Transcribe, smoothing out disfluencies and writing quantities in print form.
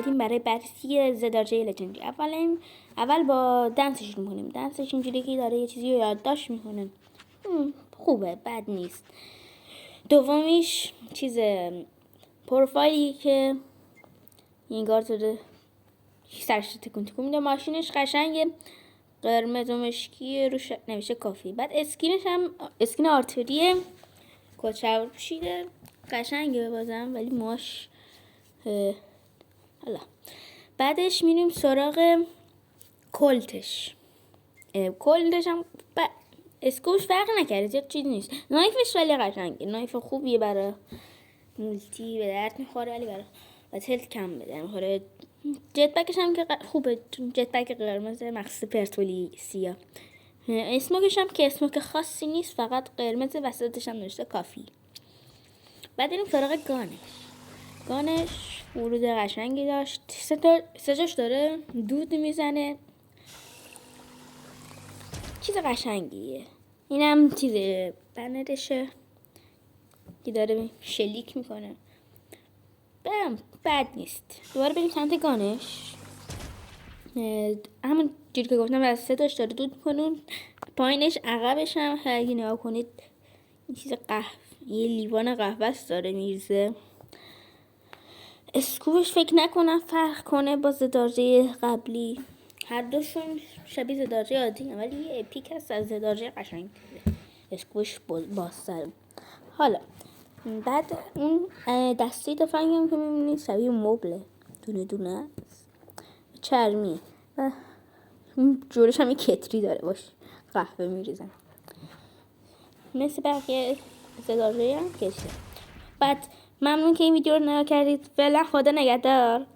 اومدیم برای بررسی زدارچه لجندری. اول با دنسش میکنیم. دنسش اینجوری که داره یه چیزی رو یادداشت میکنه. خوبه، بد نیست. دومیش چیز پروفایلی که انگار داره سرش تکون تکون میده. ماشینش قشنگه، قرمز و مشکی، روش نوشته کافی. بعد اسکینش هم اسکین آرتوریه، کچور پوشیده، قشنگه بازم، ولی ماش حالا. بعدش میریم سراغ کلتش. کلتش هم اسکوش فرق نکرده، زیاد چیزی نیست. نایفش ولی قشنگه، نایف خوبیه برای مولتی، به درد میخوره، ولی برای بتل کم به درد میخوره. جت پکش هم که خوبه، جت پک قرمز مخصوص پرتولی سیاه. اسموکش هم که اسموک خاصی نیست، فقط قرمز، وسطش هم نوشته کافی. بعد بریم سراغ گانش ورود قشنگی داشت، سه جاش داره دود میزنه، چیز قشنگیه. اینم چیزه بنرشه که داره شلیک میکنه، بد نیست. دوباره بریم سمت گانش. همون جوری که گفتم از سه تاش داره دود میکنه. پایینش عقبش هم اگه نگاه کنید این چیز یه لیوان قهوه است داره میرزه. اسکوبش فکر نکنم فرق کنه با زدارچه قبلی، هر دوشون شبیه زدارچه عادی هم، ولی یه اپیک هست از زدارچه قشنگ. اسکوبش بازتر. حالا بعد اون دسته تفنگ هم که میبینید شبیه مبله، دونه دونه چرمی و جورش هم یه کتری داره باش قهوه میریزن مثل بقیه زدارچه هم کشه. بعد ممنون که این ویدیو رو نگاه کردید. فعلا خدا نگهدار.